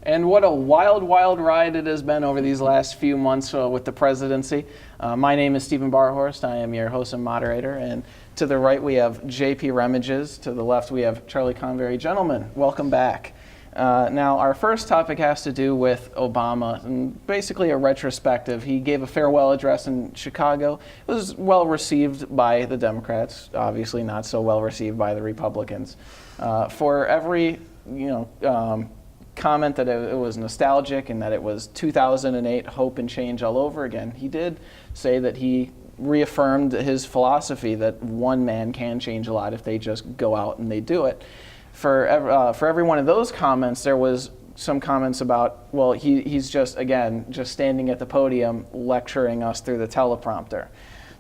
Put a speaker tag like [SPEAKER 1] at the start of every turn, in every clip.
[SPEAKER 1] And what a wild, wild ride it has been over these last few months with the presidency. My name is Steven Barhorst. I am your host and moderator. And to the right, we have J.P. Remages. To the left, we have Charlie Convery. Gentlemen, welcome back. Now, our first topic has to do with Obama, and basically a retrospective. He gave a farewell address in Chicago. It was well received by the Democrats, obviously not so well received by the Republicans. For every, comment that it was nostalgic and that it was 2008 hope and change all over again, he did say that he reaffirmed his philosophy that one man can change a lot if they just go out and they do it. For every one of those comments, there was some comments about, well, he's just standing at the podium lecturing us through the teleprompter.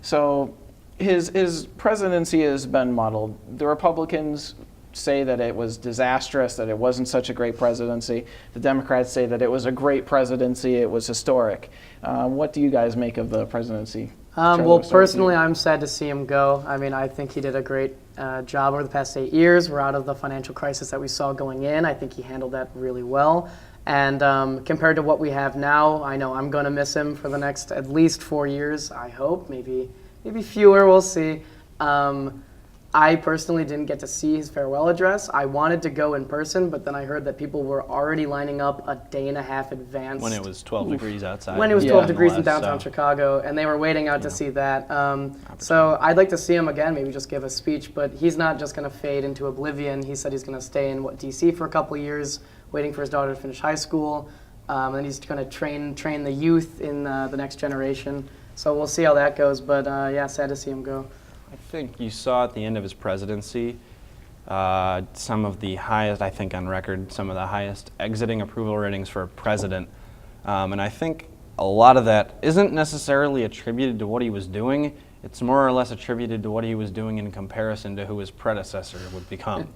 [SPEAKER 1] So his presidency has been muddled. The Republicans say that it was disastrous, that it wasn't such a great presidency. The Democrats say that it was a great presidency, it was historic. What do you guys make of the presidency?
[SPEAKER 2] Well, personally, I'm sad to see him go. I mean, I think he did a great job over the past 8 years. We're out of the financial crisis that we saw going in. I think he handled that really well. And compared to what we have now, I know I'm going to miss him for the next at least 4 years, I hope. Maybe fewer, we'll see. I personally didn't get to see his farewell address. I wanted to go in person, but then I heard that people were already lining up a day and a half advanced.
[SPEAKER 3] When it was 12 degrees outside.
[SPEAKER 2] When it was 12 degrees in downtown Chicago, and they were waiting out to see that. So I'd like to see him again, maybe just give a speech, but he's not just going to fade into oblivion. He said he's going to stay in, D.C. for a couple of years, waiting for his daughter to finish high school, and then he's going to train the youth in the next generation. So we'll see how that goes, but yeah, sad to see him go.
[SPEAKER 3] I think you saw at the end of his presidency some of the highest, I think on record, some of the highest exiting approval ratings for a president. And I think a lot of that isn't necessarily attributed to what he was doing. It's more or less attributed to what he was doing in comparison to who his predecessor would become.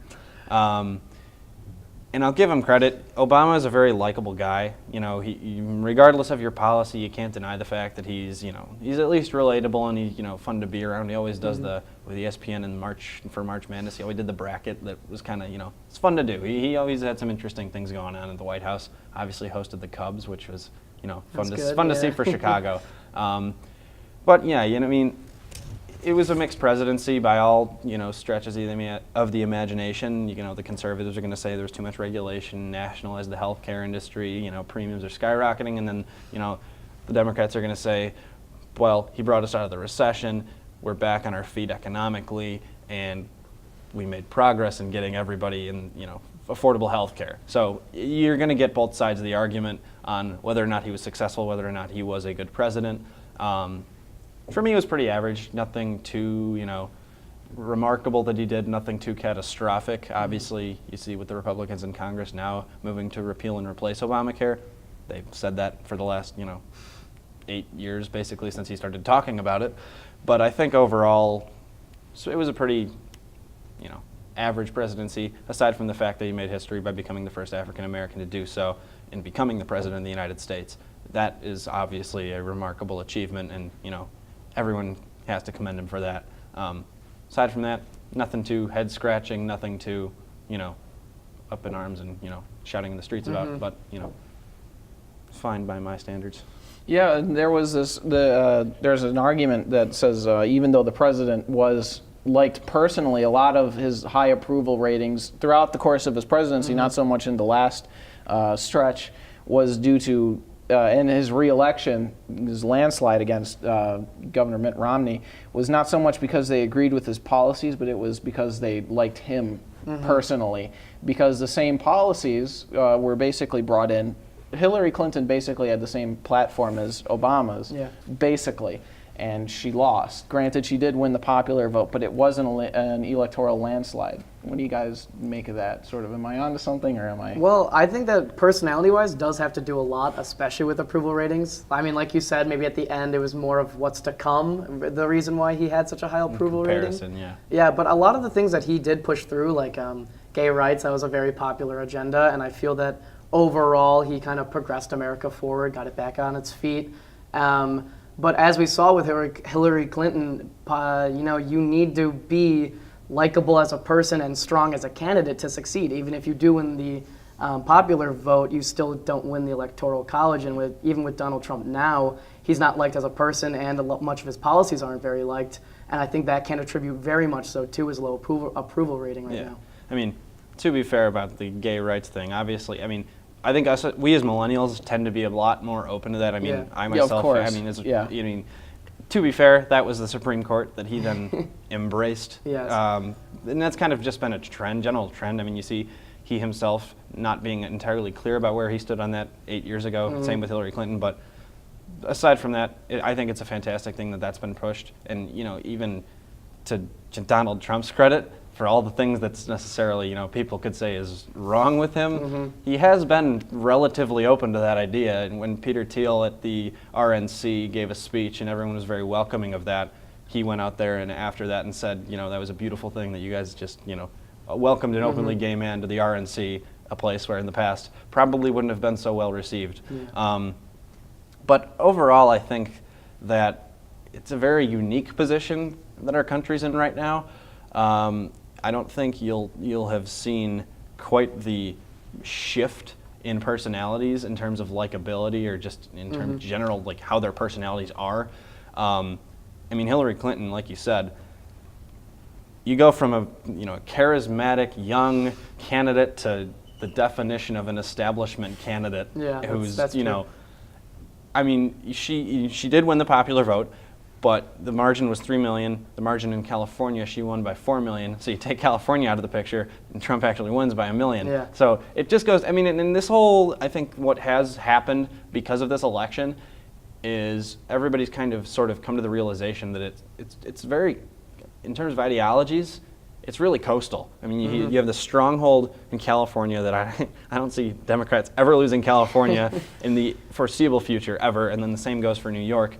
[SPEAKER 3] And I'll give him credit. Obama is a very likable guy. He, regardless of your policy, you can't deny the fact that he's at least relatable and he's, fun to be around. He always does with ESPN in March Madness. He always did the bracket that was kind of, it's fun to do. He always had some interesting things going on at the White House. Obviously hosted the Cubs, which was, fun to see for Chicago. But yeah, it was a mixed presidency by all stretches of the imagination. The conservatives are going to say there's too much regulation, nationalize the healthcare industry, premiums are skyrocketing, and then the Democrats are going to say, well, he brought us out of the recession, we're back on our feet economically, and we made progress in getting everybody in affordable healthcare. So you're going to get both sides of the argument on whether or not he was successful, whether or not he was a good president. For me, it was pretty average. Nothing too, remarkable that he did. Nothing too catastrophic. Obviously, you see with the Republicans in Congress now moving to repeal and replace Obamacare. They've said that for the last, 8 years, basically, since he started talking about it. But I think overall, it was a pretty, average presidency, aside from the fact that he made history by becoming the first African American to do so and becoming the president of the United States. That is obviously a remarkable achievement, and, everyone has to commend him for that. Aside from that, nothing too head-scratching, nothing too, up in arms and, shouting in the streets about, but, fine by my standards.
[SPEAKER 1] Yeah, and there was there's an argument that says even though the president was liked personally, a lot of his high approval ratings throughout the course of his presidency, not so much in the last stretch, was due to in his re-election, his landslide against Governor Mitt Romney was not so much because they agreed with his policies, but it was because they liked him personally. Because the same policies were basically brought in. Hillary Clinton basically had the same platform as Obama's, basically, and she lost. Granted, she did win the popular vote, but it wasn't an electoral landslide. What do you guys make of that? Sort of, am I onto something, or am I?
[SPEAKER 2] Well, I think that personality-wise does have to do a lot, especially with approval ratings. I mean, like you said, maybe at the end it was more of what's to come, the reason why he had such a high approval rating. Yeah, but a lot of the things that he did push through, like gay rights, that was a very popular agenda, and I feel that overall he kind of progressed America forward, got it back on its feet. But as we saw with Hillary Clinton, you need to be likable as a person and strong as a candidate to succeed. Even if you do win popular vote, you still don't win the Electoral College. And even with Donald Trump now, he's not liked as a person, and much of his policies aren't very liked. And I think that can attribute very much so to his low approval rating right now.
[SPEAKER 3] I mean, to be fair about the gay rights thing, obviously, I mean, I think we as millennials tend to be a lot more open to that. I mean, I myself,
[SPEAKER 1] of course.
[SPEAKER 3] I mean, to be fair, that was the Supreme Court that he then embraced.
[SPEAKER 2] Yes.
[SPEAKER 3] And that's kind of just been a general trend. I mean, you see he himself not being entirely clear about where he stood on that 8 years ago. Same with Hillary Clinton. But aside from that, I think it's a fantastic thing that that's been pushed. And, even to Donald Trump's credit, for all the things that's necessarily, people could say is wrong with him, he has been relatively open to that idea. And when Peter Thiel at the RNC gave a speech and everyone was very welcoming of that, he went out there and after that and said, that was a beautiful thing that you guys just, welcomed an openly gay man to the RNC, a place where in the past probably wouldn't have been so well received. But overall, I think that it's a very unique position that our country's in right now. I don't think you'll have seen quite the shift in personalities in terms of likability or just in terms of general like how their personalities are. I mean, Hillary Clinton, like you said, you go from a charismatic young candidate to the definition of an establishment candidate who's
[SPEAKER 2] that's true.
[SPEAKER 3] I mean, she did win the popular vote. But the margin was 3 million. The margin in California, she won by 4 million. So you take California out of the picture, and Trump actually wins by 1 million.
[SPEAKER 2] Yeah.
[SPEAKER 3] So it just goes. I mean, and this whole, I think, what has happened because of this election is everybody's kind of sort of come to the realization that it's very, in terms of ideologies, it's really coastal. I mean, you have the stronghold in California that I don't see Democrats ever losing California in the foreseeable future ever. And then the same goes for New York.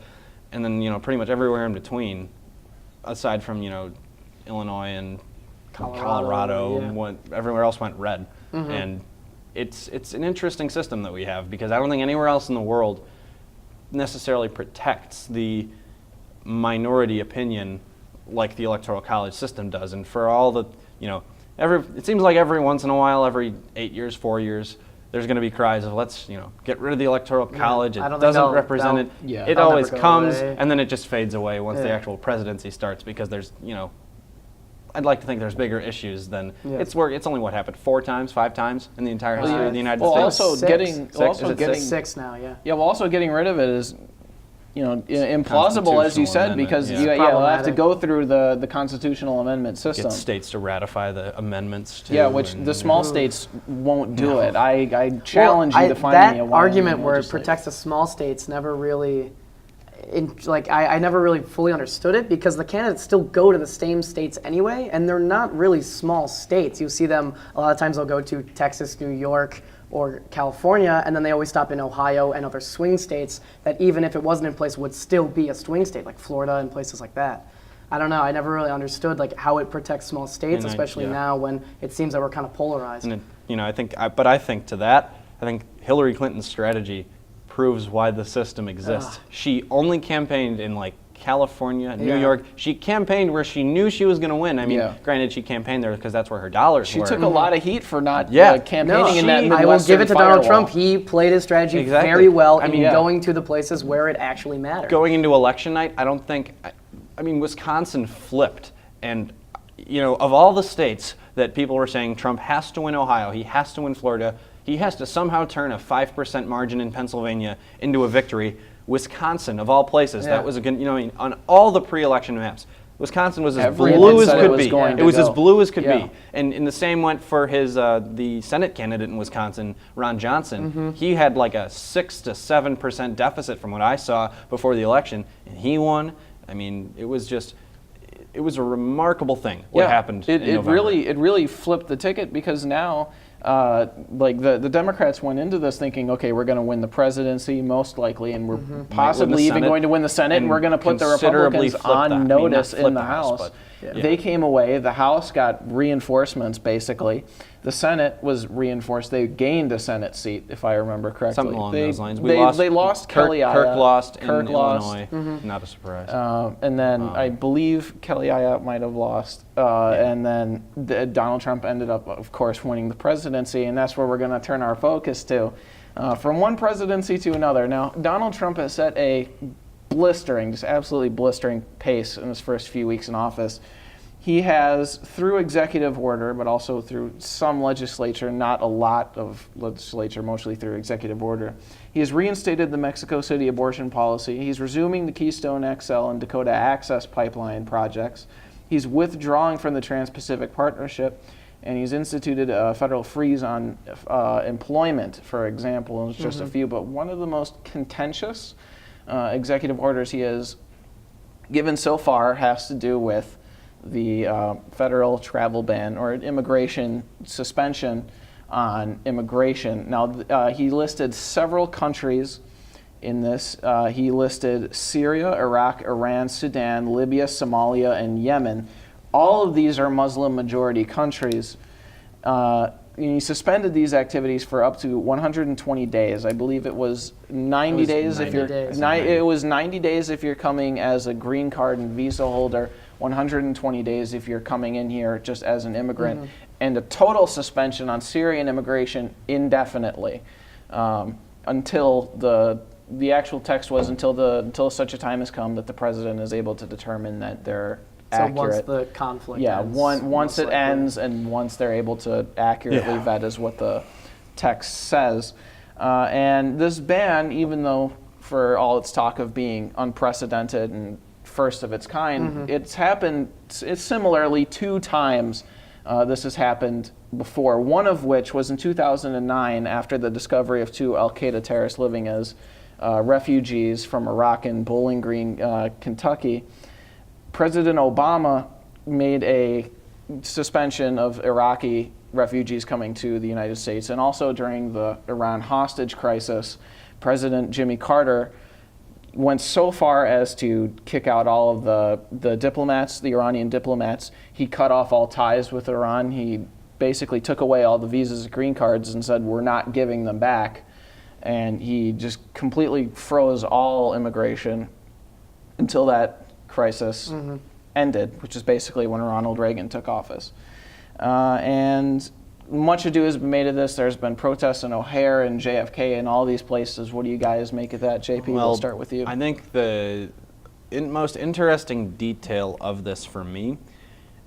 [SPEAKER 3] And then, pretty much everywhere in between, aside from, Illinois and Colorado, everywhere else went red. And it's an interesting system that we have because I don't think anywhere else in the world necessarily protects the minority opinion like the Electoral College system does. And for all the, it seems like every once in a while, every 8 years, 4 years, there's going to be cries of let's get rid of the Electoral College. It doesn't represent it.
[SPEAKER 1] Yeah.
[SPEAKER 3] It always comes
[SPEAKER 2] away.
[SPEAKER 3] and then it just fades away once the actual presidency starts because there's I'd like to think there's bigger issues than it's only what happened 4 times, 5 times in the entire history of the United States.
[SPEAKER 1] Also
[SPEAKER 2] Six.
[SPEAKER 1] getting
[SPEAKER 2] 6 now, yeah.
[SPEAKER 1] Yeah, well, also getting rid of it is, implausible, as you said,
[SPEAKER 3] amendment,
[SPEAKER 1] because
[SPEAKER 3] yeah.
[SPEAKER 1] you'll have to go through the constitutional amendment system.
[SPEAKER 3] Get states to ratify the amendments too.
[SPEAKER 1] Yeah, which the small states won't do it. I challenge you to find me a
[SPEAKER 2] that
[SPEAKER 1] Wyoming
[SPEAKER 2] argument where it
[SPEAKER 1] legislator.
[SPEAKER 2] protects the small states never really, I never really fully understood it because the candidates still go to the same states anyway, and they're not really small states. You see them a lot of times. They'll go to Texas, New York, or California, and then they always stop in Ohio and other swing states that even if it wasn't in place would still be a swing state, like Florida and places like that. I don't know. I never really understood how it protects small states, especially now when it seems that we're kind of polarized.
[SPEAKER 3] And I think to that, I think Hillary Clinton's strategy proves why the system exists. She only campaigned in California, New York. She campaigned where she knew she was going to win. I mean, granted, she campaigned there because that's where her dollars were.
[SPEAKER 1] She took a lot of heat for not campaigning in that Midwestern
[SPEAKER 2] I will give it to
[SPEAKER 1] firewall.
[SPEAKER 2] Donald Trump. He played his strategy very well in going to the places where it actually mattered.
[SPEAKER 3] Going into election night, I don't think. I mean, Wisconsin flipped, and of all the states that people were saying Trump has to win Ohio, he has to win Florida, he has to somehow turn a 5% margin in Pennsylvania into a victory. Wisconsin, of all places, that was a good, on all the pre-election maps, Wisconsin was as blue as could be. It was as blue as could be. And the same went for his the Senate candidate in Wisconsin, Ron Johnson. He had a 6 to 7% deficit from what I saw before the election, and he won. I mean, it was a remarkable thing what happened in November.
[SPEAKER 1] It really flipped the ticket because now the Democrats went into this thinking, okay, we're going to win the presidency most likely, and we're possibly even going to win the Senate, and we're going to put the Republicans on notice in the House. They came away. The House got reinforcements, basically. The Senate was reinforced. They gained a Senate seat, if I remember correctly.
[SPEAKER 3] Something along those lines.
[SPEAKER 1] They lost Kelly Ayotte.
[SPEAKER 3] Kirk lost in
[SPEAKER 1] Kirk lost.
[SPEAKER 3] Illinois. Not a surprise.
[SPEAKER 1] And then I believe Kelly Ayotte might have lost. And then Donald Trump ended up, of course, winning the presidency. And that's where we're going to turn our focus to. From one presidency to another. Now, Donald Trump has set a blistering, just absolutely blistering pace in his first few weeks in office. He has, through executive order, but also through some legislature, not a lot of legislature, mostly through executive order, he has reinstated the Mexico City abortion policy. He's resuming the Keystone XL and Dakota Access Pipeline projects. He's withdrawing from the Trans-Pacific Partnership, and he's instituted a federal freeze on employment, for example, and it's just a few. But one of the most contentious executive orders he has given so far has to do with the federal travel ban or immigration suspension on immigration. Now, he listed several countries in this. He listed Syria, Iraq, Iran, Sudan, Libya, Somalia, and Yemen. All of these are Muslim-majority countries. He suspended these activities for up to 120 days. I believe it was 90 days if you're. It was 90 days if you're coming as a green card and visa holder. 120 days if you're coming in here just as an immigrant, and a total suspension on Syrian immigration indefinitely, until the actual text was until such a time has come that the president is able to determine that they're accurate.
[SPEAKER 2] Once the conflict ends.
[SPEAKER 1] Once it ends and once they're able to accurately vet is what the text says. And this ban, even though for all its talk of being unprecedented and first of its kind, it's similarly 2 times this has happened before, one of which was in 2009 after the discovery of 2 al-Qaeda terrorists living as refugees from Iraq in Bowling Green, Kentucky. President Obama made a suspension of Iraqi refugees coming to the United States, and also during the Iran hostage crisis, President Jimmy Carter went so far as to kick out all of the diplomats, the Iranian diplomats. He cut off all ties with Iran. He basically took away all the visas and green cards and said, we're not giving them back. And he just completely froze all immigration until that crisis ended, which is basically when Ronald Reagan took office. And much ado has been made of this. There's been protests in O'Hare and JFK and all these places. What do you guys make of that? JP, we'll start with you.
[SPEAKER 3] I think the most interesting detail of this for me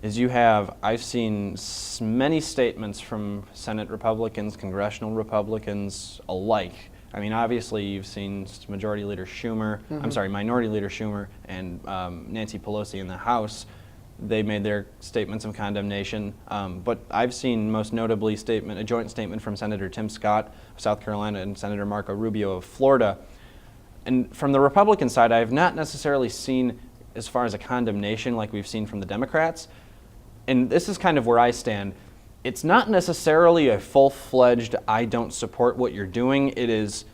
[SPEAKER 3] is I've seen many statements from Senate Republicans, congressional Republicans alike. I mean, obviously, you've seen Minority Leader Schumer and Nancy Pelosi in the House. They made their statements of condemnation, but I've seen most notably a joint statement from Senator Tim Scott of South Carolina and Senator Marco Rubio of Florida. And from the Republican side, I have not necessarily seen as far as a condemnation like we've seen from the Democrats. And this is kind of where I stand. It's not necessarily a full-fledged, I don't support what you're doing. It is,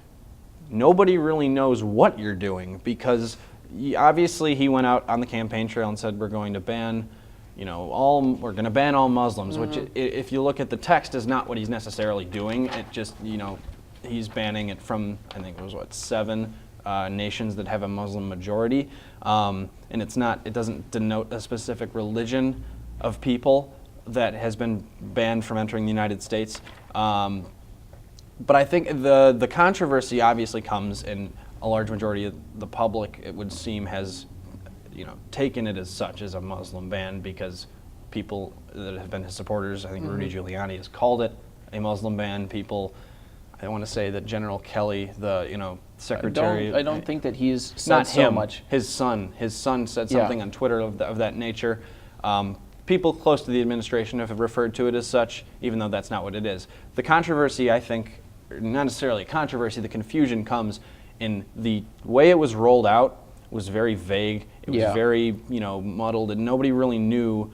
[SPEAKER 3] nobody really knows what you're doing, because obviously he went out on the campaign trail and said we're going to ban, we're going to ban all Muslims, which if you look at the text is not what he's necessarily doing. It just, he's banning it from, I think it was 7 nations that have a Muslim majority, and it doesn't denote a specific religion of people that has been banned from entering the United States. But I think the controversy obviously comes in a large majority of the public, it would seem, has taken it as such as a Muslim ban, because people that have been his supporters, I think Rudy Giuliani has called it a Muslim ban. I want to say that General Kelly, the secretary.
[SPEAKER 1] I don't think that he's said
[SPEAKER 3] not
[SPEAKER 1] so
[SPEAKER 3] him,
[SPEAKER 1] much.
[SPEAKER 3] His son said something on Twitter of that nature. People close to the administration have referred to it as such, even though that's not what it is. The controversy, I think, not necessarily a controversy, the confusion comes in the way it was rolled out was very vague. It was very, muddled, and nobody really knew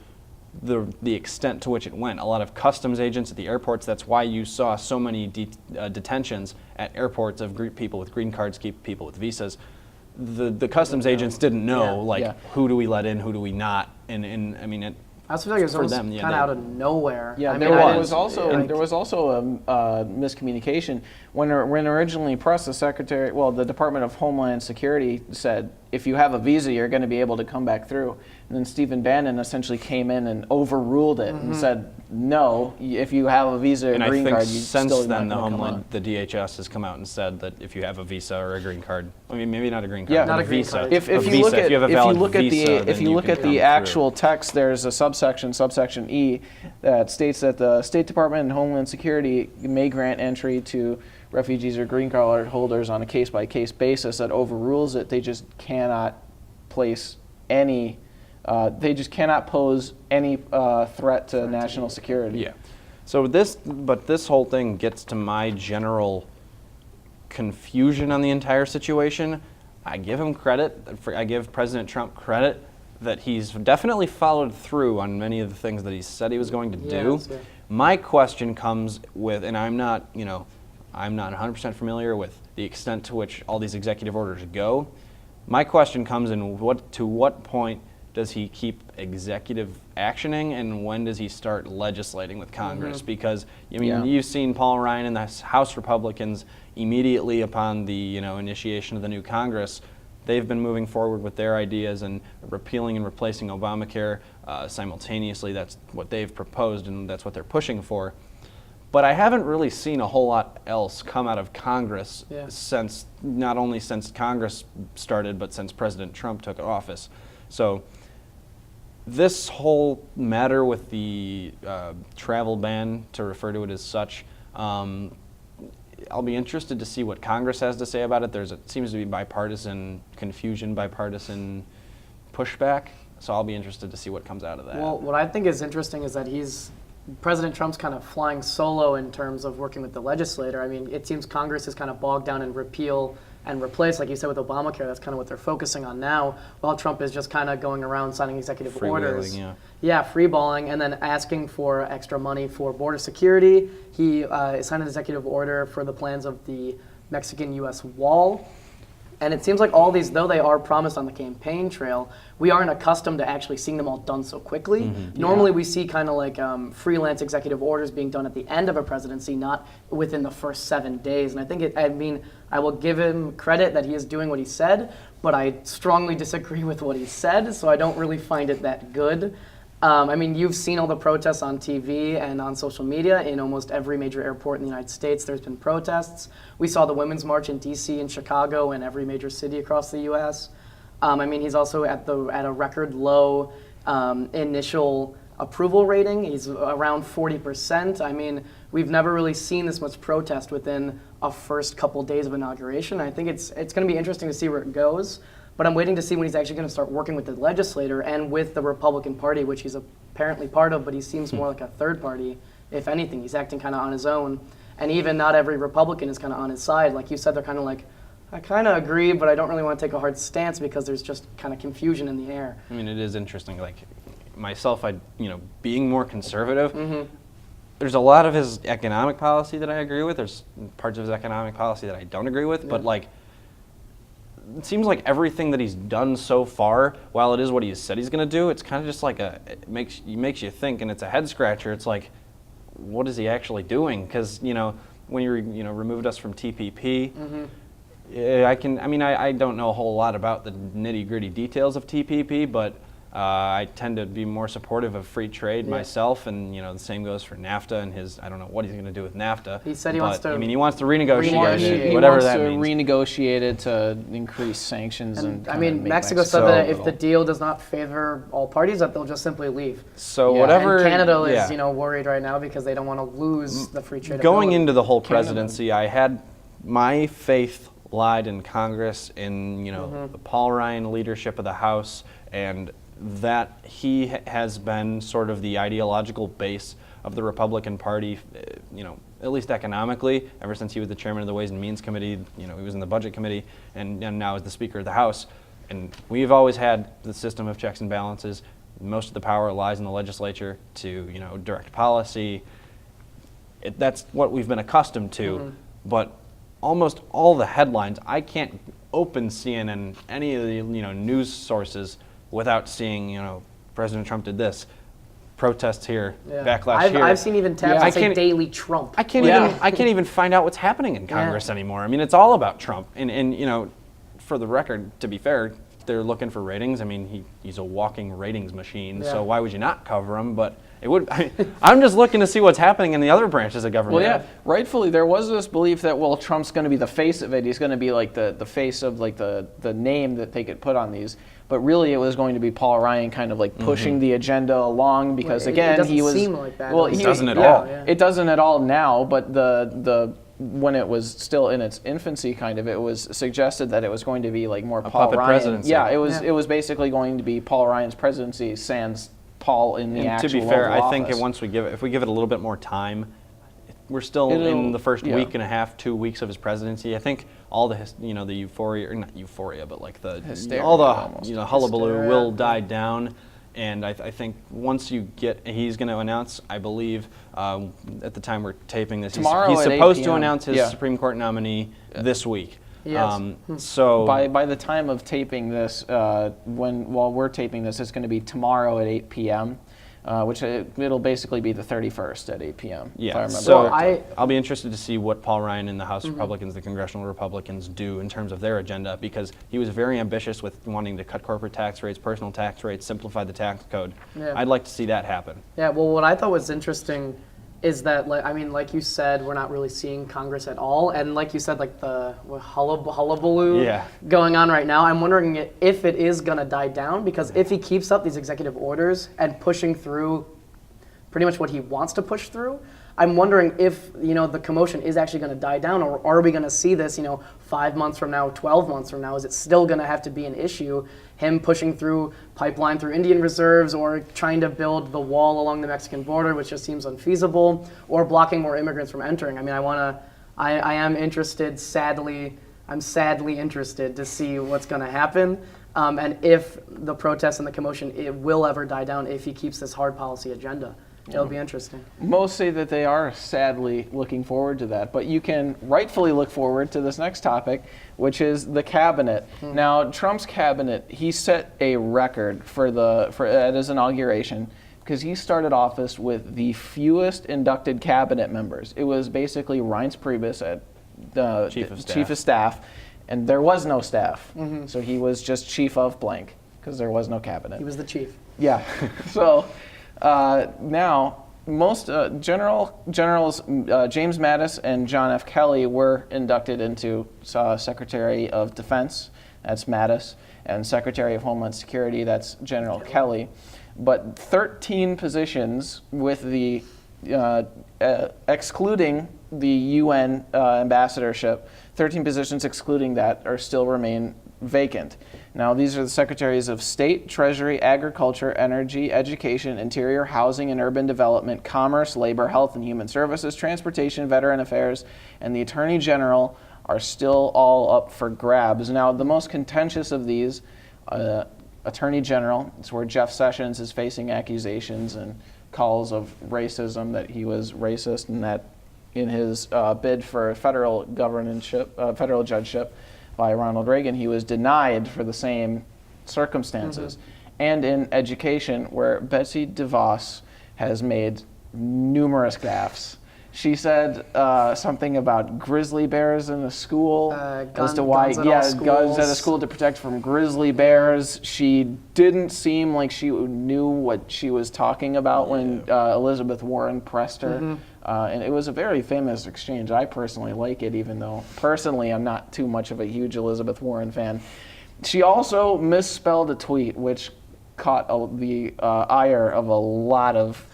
[SPEAKER 3] the extent to which it went. A lot of customs agents at the airports, that's why you saw so many detentions at airports of people with green cards, people with visas. the customs agents didn't know
[SPEAKER 1] Yeah.
[SPEAKER 3] who do we let in, who do we not, and I mean
[SPEAKER 2] I also feel like it was
[SPEAKER 3] for
[SPEAKER 2] almost
[SPEAKER 3] them,
[SPEAKER 2] kind of out of nowhere.
[SPEAKER 1] Yeah,
[SPEAKER 2] I
[SPEAKER 1] there
[SPEAKER 2] mean, I
[SPEAKER 1] was
[SPEAKER 2] didn't-
[SPEAKER 1] also there was also a miscommunication when originally pressed the Department of Homeland Security said if you have a visa you're going to be able to come back through, and then Stephen Bannon essentially came in and overruled it and said no, if you have a visa or
[SPEAKER 3] And
[SPEAKER 1] a
[SPEAKER 3] I
[SPEAKER 1] green
[SPEAKER 3] think
[SPEAKER 1] card, you
[SPEAKER 3] since
[SPEAKER 1] still
[SPEAKER 3] then,
[SPEAKER 1] not
[SPEAKER 3] the DHS has come out and said that if you have a visa or a green card, I mean, maybe not a green card,
[SPEAKER 1] Yeah.
[SPEAKER 3] but
[SPEAKER 2] Not
[SPEAKER 3] a
[SPEAKER 2] a green
[SPEAKER 3] visa.
[SPEAKER 2] card.
[SPEAKER 1] If
[SPEAKER 3] a
[SPEAKER 1] you
[SPEAKER 3] visa,
[SPEAKER 1] look at
[SPEAKER 3] if you have a
[SPEAKER 1] if you
[SPEAKER 3] valid
[SPEAKER 1] look at
[SPEAKER 3] visa,
[SPEAKER 1] the if
[SPEAKER 3] then
[SPEAKER 1] you look
[SPEAKER 3] can
[SPEAKER 1] at the
[SPEAKER 3] come
[SPEAKER 1] actual text, there's a subsection E that states that the State Department and Homeland Security may grant entry to refugees or green card holders on a case-by-case basis. That overrules it. They just cannot place any. They just cannot pose any threat to national security.
[SPEAKER 3] Yeah. So this whole thing gets to my general confusion on the entire situation. I give him credit. I give President Trump credit that he's definitely followed through on many of the things that he said he was going to do.
[SPEAKER 2] that's right.
[SPEAKER 3] My question comes with, and I'm not 100% familiar with the extent to which all these executive orders go. My question comes in to what point does he keep executive actioning, and when does he start legislating with Congress? Because I mean, you've seen Paul Ryan and the House Republicans immediately upon the initiation of the new Congress, they've been moving forward with their ideas and repealing and replacing Obamacare simultaneously. That's what they've proposed, and that's what they're pushing for. But I haven't really seen a whole lot else come out of Congress since, not only since Congress started, but since President Trump took office. So this whole matter with the travel ban, to refer to it as such, I'll be interested to see what Congress has to say about it. It seems to be bipartisan confusion, bipartisan pushback. So I'll be interested to see what comes out of that.
[SPEAKER 2] Well, what I think is interesting is that President Trump's kind of flying solo in terms of working with the legislator. I mean, it seems Congress is kind of bogged down in repeal and replace, like you said with Obamacare. That's kind of what they're focusing on now, while Trump is just kind of going around signing executive orders. Freeballing, and then asking for extra money for border security. He signed an executive order for the plans of the Mexican-U.S. wall. And it seems like all these, though they are promised on the campaign trail, we aren't accustomed to actually seeing them all done so quickly. Normally we see kind of like freelance executive orders being done at the end of a presidency, not within the first 7 days. And I think I will give him credit that he is doing what he said, but I strongly disagree with what he said, so I don't really find it that good. I mean, you've seen all the protests on TV and on social media. In almost every major airport in the United States, there's been protests. We saw the Women's March in D.C. and Chicago and every major city across the U.S. I mean, he's also at a record low initial approval rating. He's around 40%. I mean, we've never really seen this much protest within a first couple days of inauguration. I think it's going to be interesting to see where it goes. But I'm waiting to see when he's actually going to start working with the legislator and with the Republican Party, which he's apparently part of, but he seems more like a third party, if anything. He's acting kind of on his own. And even not every Republican is kind of on his side. Like you said, they're kind of like, I kind of agree, but I don't really want to take a hard stance because there's just kind of confusion in the air.
[SPEAKER 3] I mean, it is interesting. Like myself, being more conservative, there's a lot of his economic policy that I agree with. There's parts of his economic policy that I don't agree with, but it seems like everything that he's done so far, while it is what he has said he's going to do, it's kind of just like it makes you think, and it's a head scratcher. It's like, what is he actually doing? Because when you removed us from TPP, I don't know a whole lot about the nitty gritty details of TPP, but I tend to be more supportive of free trade myself, and the same goes for NAFTA and I don't know what he's going to do with NAFTA.
[SPEAKER 2] He said he wants to.
[SPEAKER 3] He wants to renegotiate it,
[SPEAKER 1] He
[SPEAKER 3] whatever
[SPEAKER 1] wants
[SPEAKER 3] that
[SPEAKER 1] to
[SPEAKER 3] means.
[SPEAKER 1] renegotiate it to increase sanctions and
[SPEAKER 2] I mean,
[SPEAKER 1] make
[SPEAKER 2] Mexico said that if
[SPEAKER 3] So-
[SPEAKER 2] the deal does not favor all parties, that they'll just simply leave.
[SPEAKER 3] So
[SPEAKER 1] Yeah,
[SPEAKER 3] whatever.
[SPEAKER 2] And Canada is,
[SPEAKER 3] yeah.
[SPEAKER 2] worried right now because they don't want to lose the free trade.
[SPEAKER 3] Going
[SPEAKER 2] ability.
[SPEAKER 3] into the whole
[SPEAKER 1] Canada.
[SPEAKER 3] presidency, I had my faith lied in Congress, in the Paul Ryan leadership of the House, and that he has been sort of the ideological base of the Republican Party, at least economically, ever since he was the chairman of the Ways and Means Committee. He was in the Budget Committee, and now is the Speaker of the House. And we've always had the system of checks and balances. Most of the power lies in the legislature to, direct policy. That's what we've been accustomed to. But almost all the headlines, I can't open CNN, any of the news sources, without seeing President Trump did this, protests here, backlash here.
[SPEAKER 2] I've seen even tabs that say Daily Trump.
[SPEAKER 3] I can't even find out what's happening in Congress anymore. I mean, it's all about Trump. And for the record, to be fair, they're looking for ratings. I mean, he's a walking ratings machine. So why would you not cover him? But it would. I'm just looking to see what's happening in the other branches of government.
[SPEAKER 1] Well, yeah, rightfully there was this belief that Trump's going to be the face of it. He's going to be like the face of like the name that they could put on these. But really, it was going to be Paul Ryan kind of like pushing the agenda along because again he was.
[SPEAKER 2] Seem like that.
[SPEAKER 3] Well, it doesn't at all.
[SPEAKER 1] Yeah. It doesn't at all now. But the when it was still in its infancy, kind of, it was suggested that it was going to be like more Paul
[SPEAKER 3] puppet
[SPEAKER 1] Ryan.
[SPEAKER 3] Presidency.
[SPEAKER 1] Yeah, it was. It was basically going to be Paul Ryan's presidency sans Paul in the actual.
[SPEAKER 3] To be fair,
[SPEAKER 1] Oval
[SPEAKER 3] I think
[SPEAKER 1] Office.
[SPEAKER 3] if we give it a little bit more time, we're still in the first week and a half, 2 weeks of his presidency. I think all the the euphoria, or not euphoria, but like the
[SPEAKER 1] Hysteria,
[SPEAKER 3] all the
[SPEAKER 1] almost.
[SPEAKER 3] hullabaloo will die down. And I think once he's going to announce, I believe, at the time we're taping this,
[SPEAKER 1] Tomorrow
[SPEAKER 3] he's
[SPEAKER 1] at 8
[SPEAKER 3] supposed to
[SPEAKER 1] p.m.
[SPEAKER 3] announce his Supreme Court nominee this week.
[SPEAKER 2] Yes.
[SPEAKER 3] So
[SPEAKER 1] by the time of taping this, while we're taping this, it's going to be tomorrow at 8 p.m., which it'll basically be the 31st at 8 p.m.
[SPEAKER 3] Yeah.
[SPEAKER 1] If I remember
[SPEAKER 3] So
[SPEAKER 1] correctly.
[SPEAKER 3] I'll be interested to see what Paul Ryan and the House Republicans, the congressional Republicans, do in terms of their agenda, because he was very ambitious with wanting to cut corporate tax rates, personal tax rates, simplify the tax code.
[SPEAKER 2] Yeah.
[SPEAKER 3] I'd like to see that happen.
[SPEAKER 2] Yeah, well, what I thought was interesting is that, like you said, we're not really seeing Congress at all, and like you said, like the hullabaloo going on right now. I'm wondering if it is gonna die down, because if he keeps up these executive orders and pushing through pretty much what he wants to push through, I'm wondering if the commotion is actually going to die down, or are we going to see this 5 months from now, 12 months from now? Is it still going to have to be an issue? Him pushing through pipeline through Indian reserves, or trying to build the wall along the Mexican border, which just seems unfeasible, or blocking more immigrants from entering. I mean, I am interested. I'm sadly interested to see what's going to happen, and if the protests and the commotion it will ever die down if he keeps this hard policy agenda. It'll be interesting.
[SPEAKER 1] Most say that they are sadly looking forward to that, but you can rightfully look forward to this next topic, which is the cabinet. Now, Trump's cabinet, he set a record at his inauguration, because he started office with the fewest inducted cabinet members. It was basically Reince Priebus at the chief of staff, and there was no staff, so he was just chief of blank because there was no cabinet.
[SPEAKER 2] He was the chief.
[SPEAKER 1] Yeah. So. Now, most generals James Mattis and John F. Kelly were inducted into Secretary of Defense, that's Mattis, and Secretary of Homeland Security, that's General Kelly. But 13 positions with the, excluding the UN ambassadorship, 13 positions excluding that still remain vacant. Now, these are the Secretaries of State, Treasury, Agriculture, Energy, Education, Interior, Housing and Urban Development, Commerce, Labor, Health and Human Services, Transportation, Veteran Affairs, and the Attorney General are still all up for grabs. Now, the most contentious of these, Attorney General, it's where Jeff Sessions is facing accusations and calls of racism, that he was racist, and that in his bid for federal judgeship, by Ronald Reagan, he was denied for the same circumstances. And in education, where Betsy DeVos has made numerous gaffes. She said something about grizzly bears in the school as to why, guns at a school to protect from grizzly bears. She didn't seem like she knew what she was talking about when Elizabeth Warren pressed her. And it was a very famous exchange. I personally like it, even though personally I'm not too much of a huge Elizabeth Warren fan. She also misspelled a tweet, which caught the ire of a lot of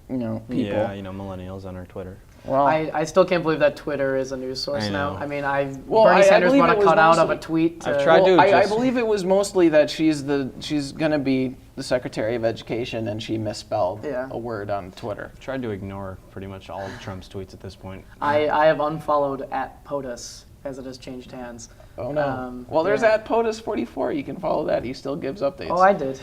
[SPEAKER 1] people.
[SPEAKER 3] Yeah, millennials on our Twitter.
[SPEAKER 1] Well,
[SPEAKER 2] I still can't believe that Twitter is a news source now. I mean,
[SPEAKER 1] Well,
[SPEAKER 2] Bernie
[SPEAKER 1] I
[SPEAKER 2] Sanders
[SPEAKER 1] believe
[SPEAKER 2] brought
[SPEAKER 1] it
[SPEAKER 2] a
[SPEAKER 1] was
[SPEAKER 2] cutout of
[SPEAKER 1] mostly-
[SPEAKER 2] a tweet.
[SPEAKER 3] I've tried to.
[SPEAKER 1] I believe it was mostly that she's going to be the Secretary of Education, and she misspelled a word on Twitter.
[SPEAKER 3] Tried to ignore pretty much all of Trump's tweets at this point.
[SPEAKER 2] I have unfollowed at POTUS as it has changed hands.
[SPEAKER 1] Oh no. Well, there's
[SPEAKER 2] yeah.
[SPEAKER 1] that POTUS44. You can follow that. He still gives updates.
[SPEAKER 2] Oh, I did.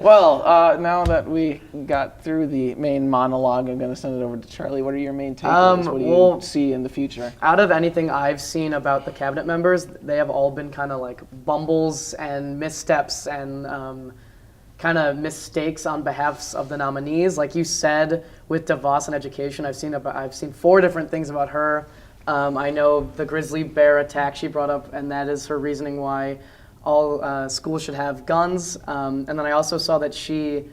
[SPEAKER 1] Well, now that we got through the main monologue, I'm going to send it over to Charlie. What are your main takeaways? What do you see in the future?
[SPEAKER 2] Out of anything I've seen about the cabinet members, they have all been kind of like bumbles and missteps and kind of mistakes on behalf of the nominees. Like you said, with DeVos and education, I've seen 4 different things about her. I know the grizzly bear attack she brought up, and that is her reasoning why all schools should have guns. And then I also saw that she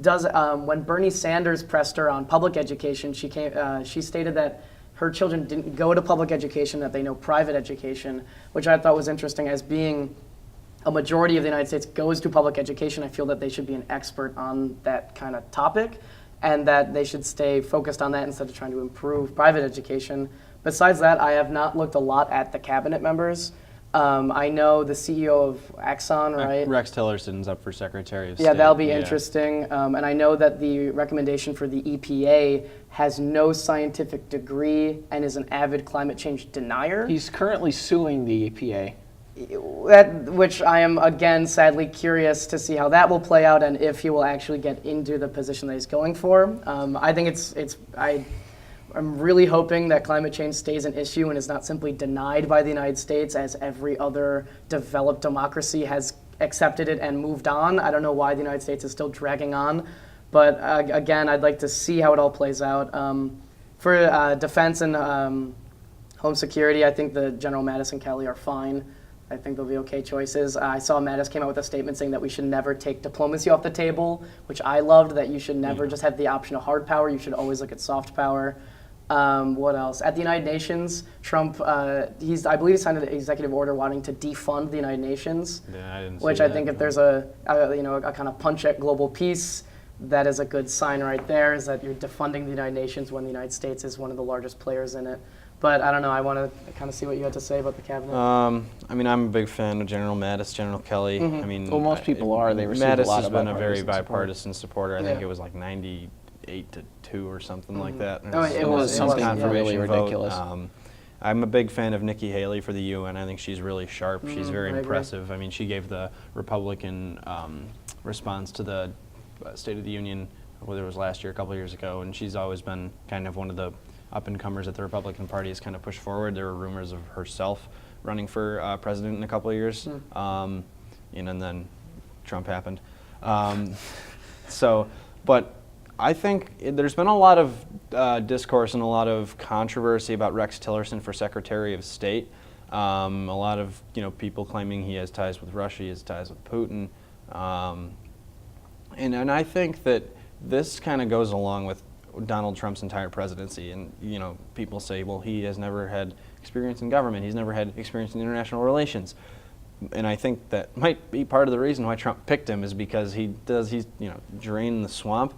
[SPEAKER 2] does, when Bernie Sanders pressed her on public education, she stated that her children didn't go to public education, that they know private education, which I thought was interesting. As being a majority of the United States goes to public education, I feel that they should be an expert on that kind of topic, and that they should stay focused on that instead of trying to improve private education. Besides that, I have not looked a lot at the cabinet members. I know the CEO of Exxon, right?
[SPEAKER 3] Rex Tillerson's up for Secretary of State.
[SPEAKER 2] Yeah, that'll be interesting. And I know that the recommendation for the EPA has no scientific degree and is an avid climate change denier.
[SPEAKER 1] He's currently suing the EPA.
[SPEAKER 2] Which I am, again, sadly curious to see how that will play out and if he will actually get into the position that he's going for. I think I'm really hoping that climate change stays an issue and is not simply denied by the United States as every other developed democracy has accepted it and moved on. I don't know why the United States is still dragging on, but again, I'd like to see how it all plays out. For defense and home security, I think the General Mattis and Kelly are fine. I think they'll be okay choices. I saw Mattis came out with a statement saying that we should never take diplomacy off the table, which I loved, that you should never just have the option of hard power. You should always look at soft power. What else? At the United Nations, Trump, I believe he signed an executive order wanting to defund the United Nations,
[SPEAKER 3] Yeah, I didn't see
[SPEAKER 2] which
[SPEAKER 3] that.
[SPEAKER 2] I think if there's a kind of punch at global peace, that is a good sign right there, is that you're defunding the United Nations when the United States is one of the largest players in it. But I don't know, I want to kind of see what you had to say about the cabinet.
[SPEAKER 3] I mean, I'm a big fan of General Mattis, General Kelly. I mean,
[SPEAKER 1] Well, most people are. They receive
[SPEAKER 3] Mattis
[SPEAKER 1] a lot
[SPEAKER 3] has
[SPEAKER 1] of
[SPEAKER 3] been a very
[SPEAKER 1] bipartisan support.
[SPEAKER 3] bipartisan supporter. I think
[SPEAKER 2] Yeah.
[SPEAKER 3] it was like 98-2 or something like that.
[SPEAKER 2] Oh, it was
[SPEAKER 1] something
[SPEAKER 3] confirmation
[SPEAKER 1] really
[SPEAKER 3] vote.
[SPEAKER 1] ridiculous.
[SPEAKER 3] I'm a big fan of Nikki Haley for the UN. I think she's really sharp. She's very
[SPEAKER 2] I agree.
[SPEAKER 3] impressive. I mean, she gave the Republican response to the State of the Union, whether it was last year, a couple of years ago, and she's always been kind of one of the up-and-comers that the Republican Party has kind of pushed forward. There were rumors of herself running for president in a couple of years, and then Trump happened. But I think there's been a lot of discourse and a lot of controversy about Rex Tillerson for Secretary of State. A lot of people claiming he has ties with Russia, he has ties with Putin, and I think that this kind of goes along with Donald Trump's entire presidency. And people say, well, he has never had experience in government, he's never had experience in international relations. And I think that might be part of the reason why Trump picked him, is because he's drained the swamp.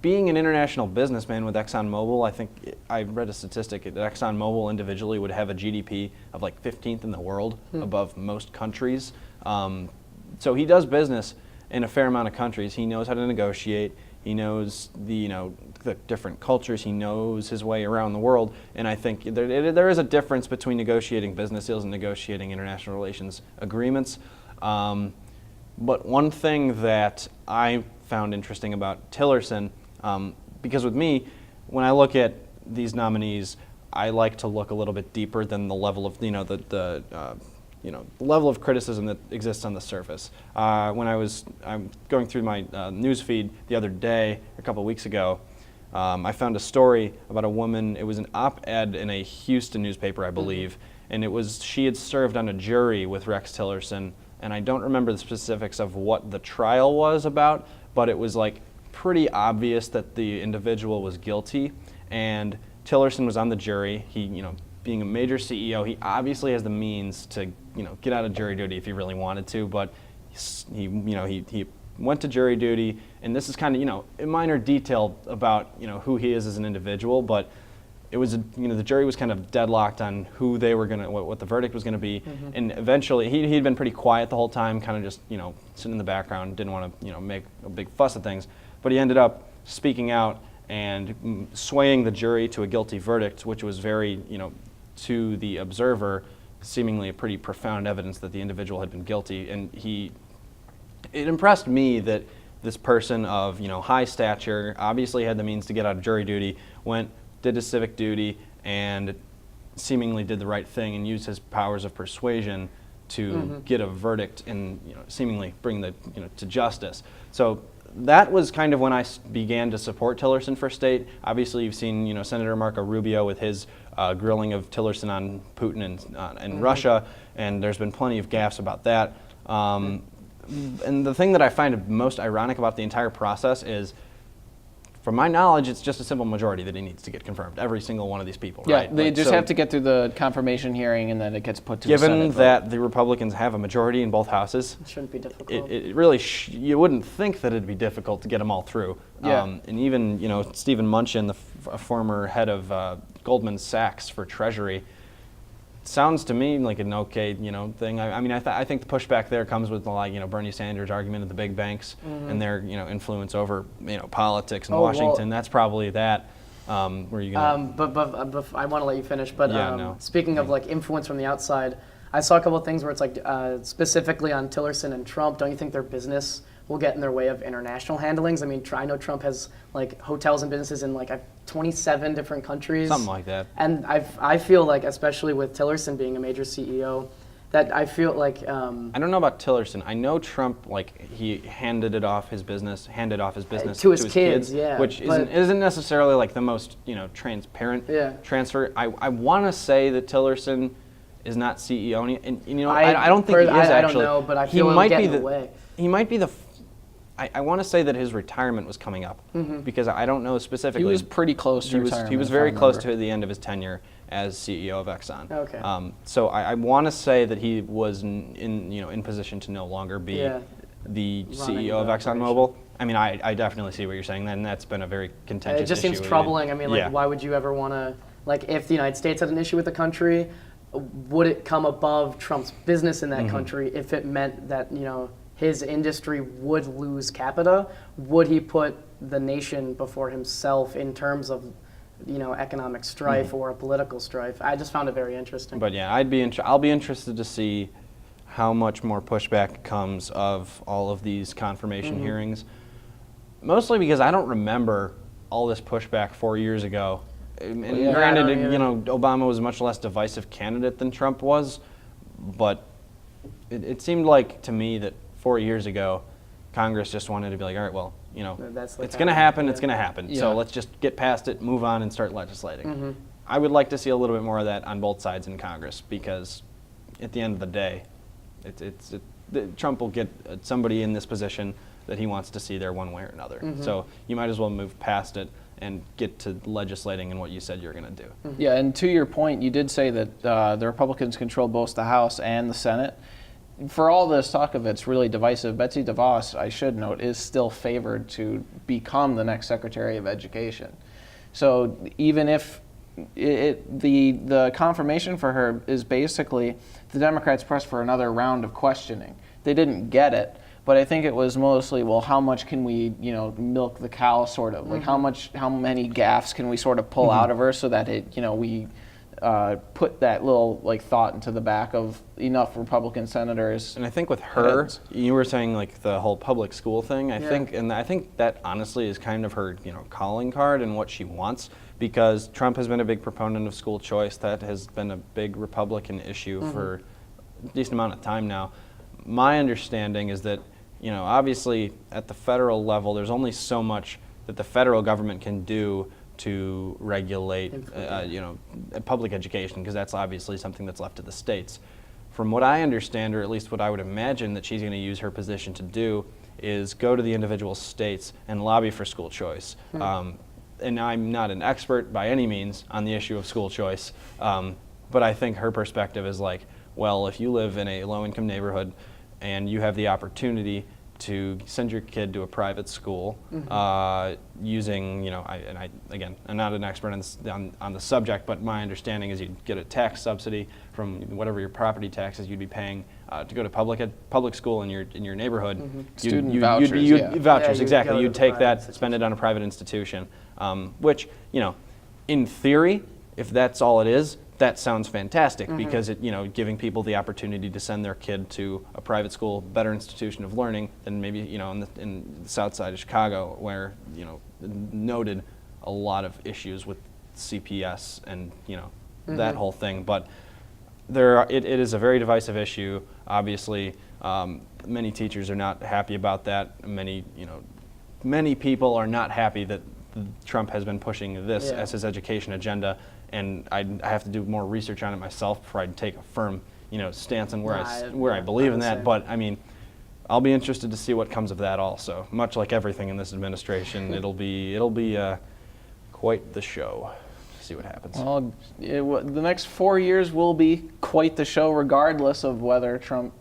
[SPEAKER 3] Being an international businessman with ExxonMobil, I think I read a statistic that ExxonMobil individually would have a GDP of like 15th in the world, above most countries. So he does business in a fair amount of countries. He knows how to negotiate. He knows the different cultures. He knows his way around the world. And I think there is a difference between negotiating business deals and negotiating international relations agreements. But one thing that I found interesting about Tillerson, because with me, when I look at these nominees, I like to look a little bit deeper than the level of the level of criticism that exists on the surface. When I'm going through my news feed the other day, a couple of weeks ago, I found a story about a woman. It was an op-ed in a Houston newspaper, I believe, and she had served on a jury with Rex Tillerson, and I don't remember the specifics of what the trial was about, but it was like pretty obvious that the individual was guilty, and Tillerson was on the jury. He, being a major CEO, he obviously has the means to, get out of jury duty if he really wanted to, but he went to jury duty, and this is kind of, a minor detail about, who he is as an individual, but it was, the jury was kind of deadlocked on who they were what the verdict was gonna be, and eventually he'd been pretty quiet the whole time, kind of just, sitting in the background, didn't want to, make a big fuss of things, but he ended up speaking out and swaying the jury to a guilty verdict, which was very, to the observer seemingly a pretty profound evidence that the individual had been guilty. And it impressed me that this person of high stature, obviously had the means to get out of jury duty, did his civic duty, and seemingly did the right thing and used his powers of persuasion to get a verdict and seemingly bring to justice. So that was kind of when I began to support Tillerson for state. Obviously, you've seen Senator Marco Rubio with his grilling of Tillerson on Putin and Russia, and there's been plenty of gaffes about that. And the thing that I find most ironic about the entire process is, from my knowledge, it's just a simple majority that he needs to get confirmed. Every single one of these people,
[SPEAKER 1] Yeah,
[SPEAKER 3] right?
[SPEAKER 1] they just have to get through the confirmation hearing, and then it gets put to the
[SPEAKER 3] Given
[SPEAKER 1] Senate vote.
[SPEAKER 3] that the Republicans have a majority in both houses,
[SPEAKER 2] It shouldn't be difficult.
[SPEAKER 3] it really you wouldn't think that it'd be difficult to get them all through.
[SPEAKER 1] Yeah.
[SPEAKER 3] And even Stephen Mnuchin, the former head of Goldman Sachs for Treasury, sounds to me like an okay thing. I think the pushback there comes with the Bernie Sanders argument of the big banks and their influence over politics in Washington. That's probably that. Where you gonna?
[SPEAKER 2] But I want to let you finish. But
[SPEAKER 3] Yeah, no.
[SPEAKER 2] speaking of influence from the outside, I saw a couple of things where it's specifically on Tillerson and Trump. Don't you think their business will get in their way of international handlings? I mean, I know Trump has hotels and businesses in 27 different countries.
[SPEAKER 3] Something like that.
[SPEAKER 2] And I feel especially with Tillerson being a major CEO, that I feel
[SPEAKER 3] I don't know about Tillerson. I know Trump, he handed off his business
[SPEAKER 2] to his kids, yeah,
[SPEAKER 3] which isn't necessarily the most transparent transfer. I want to say that Tillerson is not CEO, and I don't think he is actually.
[SPEAKER 2] I don't know, but I feel
[SPEAKER 3] might
[SPEAKER 2] it'll
[SPEAKER 3] be
[SPEAKER 2] get in the way.
[SPEAKER 3] He might be the. I want to say that his retirement was coming up because I don't know specifically.
[SPEAKER 1] He was pretty close to retirement.
[SPEAKER 3] He was very close to the end of his tenure as CEO of Exxon.
[SPEAKER 2] Okay.
[SPEAKER 3] So I want to say that he was in position to no longer be the CEO of ExxonMobil. I mean, I definitely see what you're saying, and that's been a very contentious issue.
[SPEAKER 2] It just seems troubling. I mean, why would you ever want to, if the United States had an issue with the country, would it come above Trump's business in that country if it meant that, his industry would lose capita? Would he put the nation before himself in terms of, economic strife or a political strife? I just found it very interesting.
[SPEAKER 3] But yeah, I'll be interested to see how much more pushback comes of all of these confirmation hearings. Mostly because I don't remember all this pushback 4 years ago. And granted, Obama was a much less divisive candidate than Trump was, but it seemed to me that 4 years ago, Congress just wanted to be all right, well, it's going to happen, it's going to happen. So let's just get past it, move on, and start legislating. I would like to see a little bit more of that on both sides in Congress, because at the end of the day, Trump will get somebody in this position that he wants to see there one way or another. So you might as well move past it and get to legislating and what you said you're going to do.
[SPEAKER 1] Yeah, and to your point, you did say that the Republicans control both the House and the Senate. For all this talk of it's really divisive, Betsy DeVos, I should note, is still favored to become the next Secretary of Education. So even if the confirmation for her is basically the Democrats pressed for another round of questioning. They didn't get it, but I think it was mostly, well, how much can we, milk the cow, sort of, how many gaffes can we sort of pull out of her so that we put that little thought into the back of enough Republican senators.
[SPEAKER 3] And I think with her,
[SPEAKER 1] heads.
[SPEAKER 3] you were saying the whole public school thing. I think that honestly is kind of her calling card and what she wants, because Trump has been a big proponent of school choice. That has been a big Republican issue for a decent amount of time now. My understanding is that obviously at the federal level, there's only so much that the federal government can do to regulate, public education, because that's obviously something that's left to the states. From what I understand, or at least what I would imagine that she's going to use her position to do, is go to the individual states and lobby for school choice. And I'm not an expert by any means on the issue of school choice, but I think her perspective is well, if you live in a low-income neighborhood and you have the opportunity to send your kid to a private school using, again, I'm not an expert on the subject, but my understanding is you'd get a tax subsidy from whatever your property taxes you'd be paying to go to public school in your neighborhood.
[SPEAKER 1] Student vouchers,
[SPEAKER 3] vouchers,
[SPEAKER 2] you'd
[SPEAKER 3] exactly.
[SPEAKER 2] go to
[SPEAKER 3] You'd
[SPEAKER 2] the
[SPEAKER 3] take
[SPEAKER 2] private
[SPEAKER 3] that,
[SPEAKER 2] institution.
[SPEAKER 3] spend it on a private institution, which, in theory, if that's all it is, that sounds fantastic because it, giving people the opportunity to send their kid to a private school, better institution of learning than maybe, in the south side of Chicago, where, noted a lot of issues with CPS and, that whole thing. But it is a very divisive issue. Obviously, many teachers are not happy about that. Many people are not happy that Trump has been pushing this as his education agenda. And I have to do more research on it myself before I take a firm, stance on where I believe in that. But I mean, I'll be interested to see what comes of that. Also, much like everything in this administration, it'll be quite the show. See what happens.
[SPEAKER 1] Well, the next 4 years will be quite the show, regardless of whether Trump,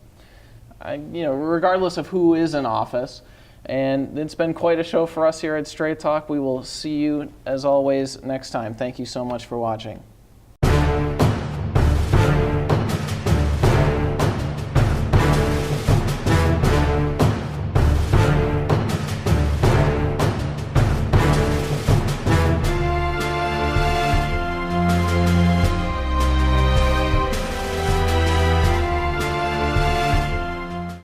[SPEAKER 1] regardless of who is in office. And it's been quite a show for us here at Straight Talk. We will see you, as always, next time. Thank you so much for watching.